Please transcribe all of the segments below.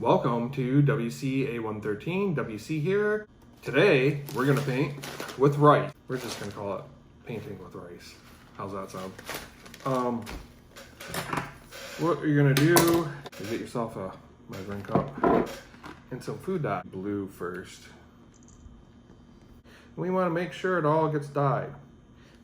Welcome to WCA113, WC here. Today, we're gonna paint with rice. We're just gonna call it painting with rice. How's that sound? What you're gonna do is get yourself a measuring cup and some food dye. Blue first. We wanna make sure it all gets dyed.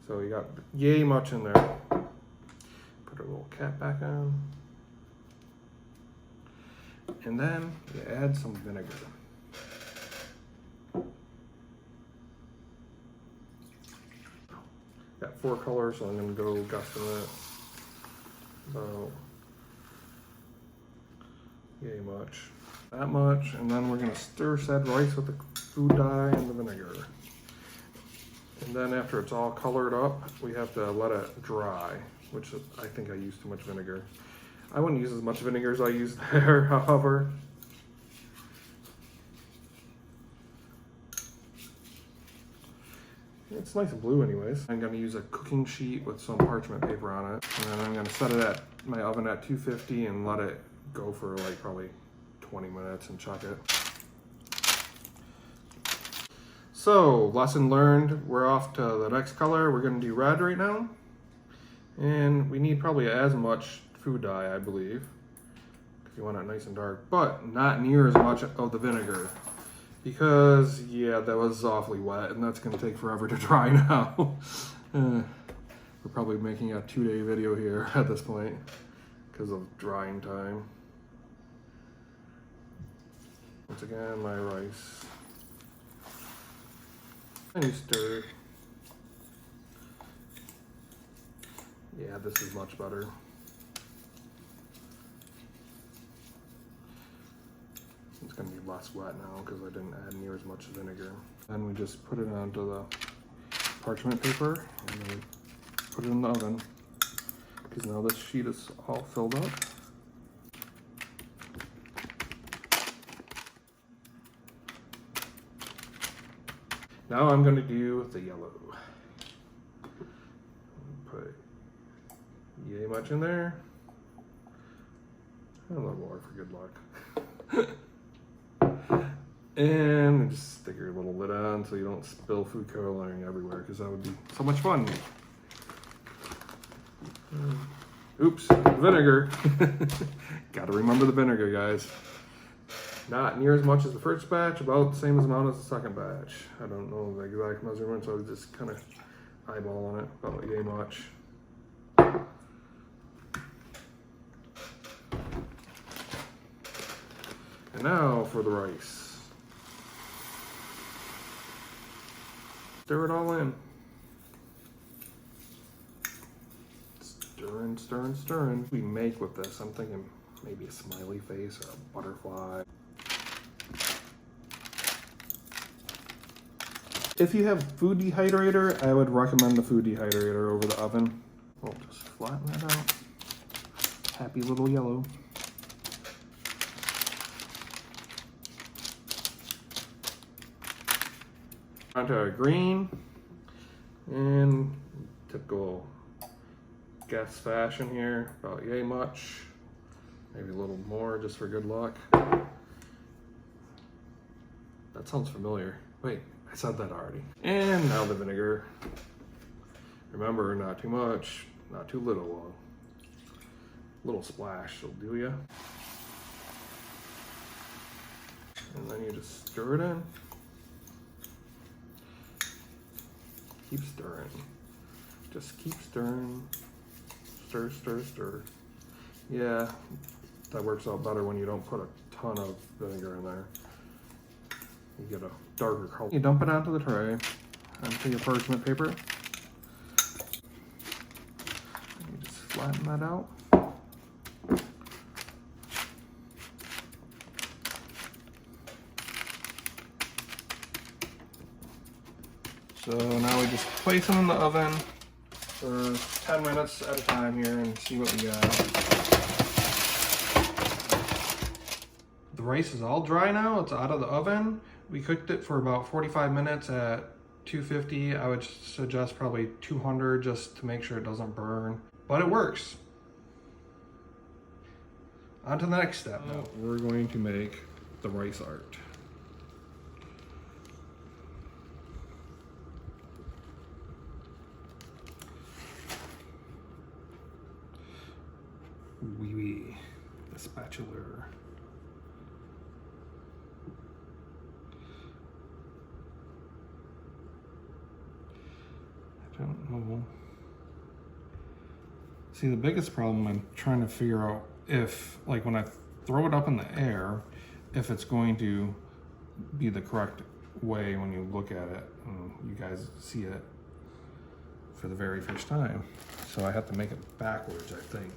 So you got yay much in there. Put a little cap back on. And then you add some vinegar. Got 4 colors, so I'm going to go gusting it. So, yay much. That much, and then we're going to stir said rice with the food dye and the vinegar. And then after it's all colored up, we have to let it dry, which I think I used too much vinegar. I wouldn't use as much vinegar as I used there, however. It's nice and blue anyways. I'm gonna use a cooking sheet with some parchment paper on it. And then I'm gonna set it at my oven at 250 and let it go for like probably 20 minutes and chuck it. So, lesson learned, we're off to the next color. We're gonna do red right now. And we need probably as much food dye, I believe, because you want it nice and dark, but not near as much of the vinegar, because yeah, that was awfully wet and that's going to take forever to dry now. We're probably making a 2-day video here at this point because of drying time. Once again, my rice, and you stir. Yeah, this is much better. It's gonna be less wet now because I didn't add near as much vinegar. Then we just put it onto the parchment paper and then put it in the oven because now this sheet is all filled up. Now I'm gonna do the yellow. Put yay much in there. A little more for good luck. And just stick your little lid on so you don't spill food coloring everywhere, because that would be so much fun. Oops, vinegar. Gotta remember the vinegar, guys. Not near as much as the first batch, about the same amount as the second batch. I don't know the exact measurement, so I was just kind of eyeballing it, about yay much. And now for the rice. Stir it all in. Stirring, stirring, stirring. We make with this, I'm thinking maybe a smiley face or a butterfly. If you have food dehydrator, I would recommend the food dehydrator over the oven. We'll just flatten that out. Happy little yellow. Onto our green, and typical guess fashion here, about yay much, maybe a little more just for good luck. That sounds familiar. Wait, I said that already. And now the vinegar. Remember, not too much, not too little. A little splash will do ya. And then you just stir it in. Keep stirring. Just keep stirring. Stir, stir, stir. Yeah, that works out better when you don't put a ton of vinegar in there. You get a darker color. You dump it onto the tray, onto your parchment paper. And you just flatten that out. So now we just place them in the oven for 10 minutes at a time here and see what we got. The rice is all dry now, it's out of the oven. We cooked it for about 45 minutes at 250. I would suggest probably 200 just to make sure it doesn't burn, but it works. On to the next step now. We're going to make the rice art. Oui, the spatula. I don't know. See, the biggest problem I'm trying to figure out if, like when I throw it up in the air, if it's going to be the correct way when you look at it and you guys see it for the very first time. So I have to make it backwards, I think.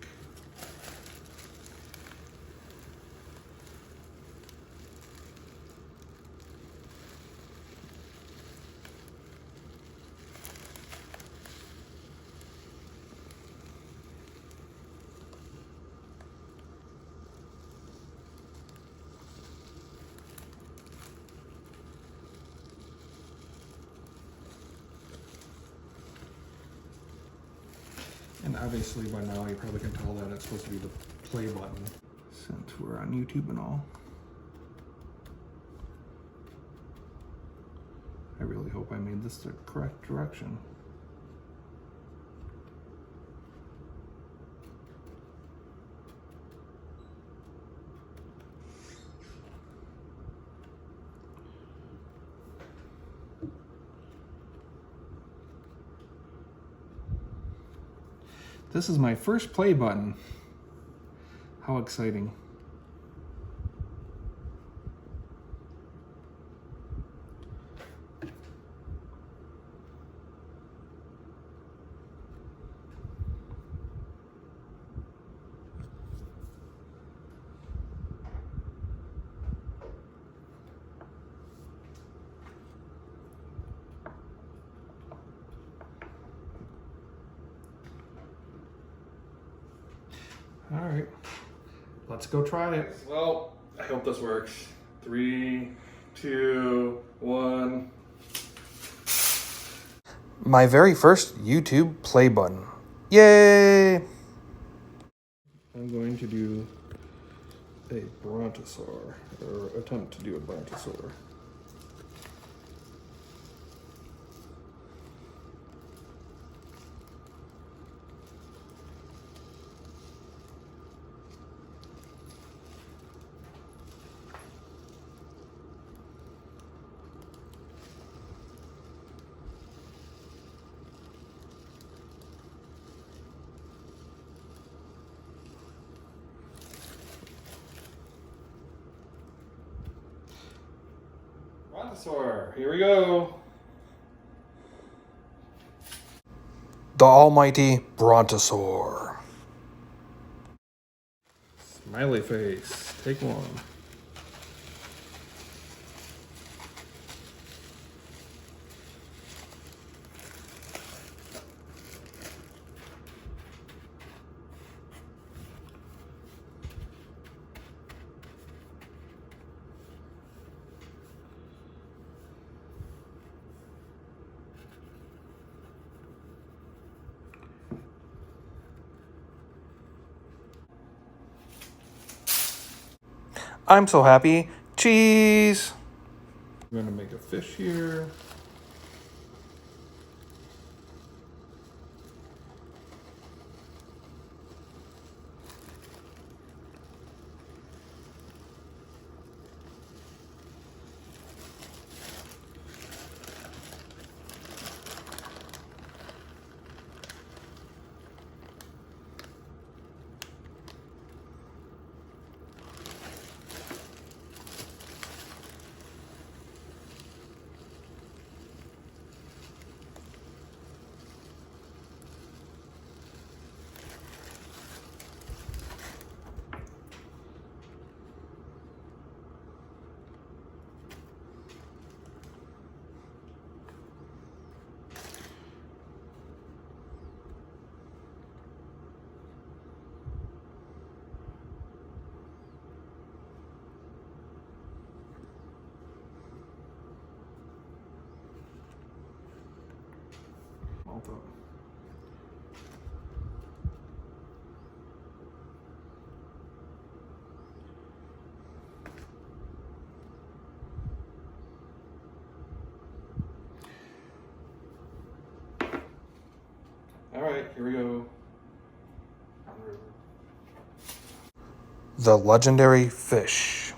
And obviously by now you probably can tell that it's supposed to be the play button since we're on YouTube and all. I really hope I made this the correct direction. This is my first play button. How exciting. All right, let's go try it. Well, I hope this works. 3, 2, 1. My very first YouTube play button. Yay! I'm going to do a brontosaur, or attempt to do a brontosaur. Brontosaur, here we go. The almighty Brontosaur. Smiley face, take one. I'm so happy. Cheese! I'm gonna make a fish here. right, here we go. The legendary fish.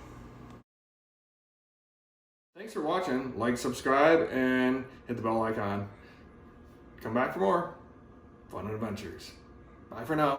Thanks for watching. Like, subscribe, and hit the bell icon. Come back for more fun and adventures. Bye for now.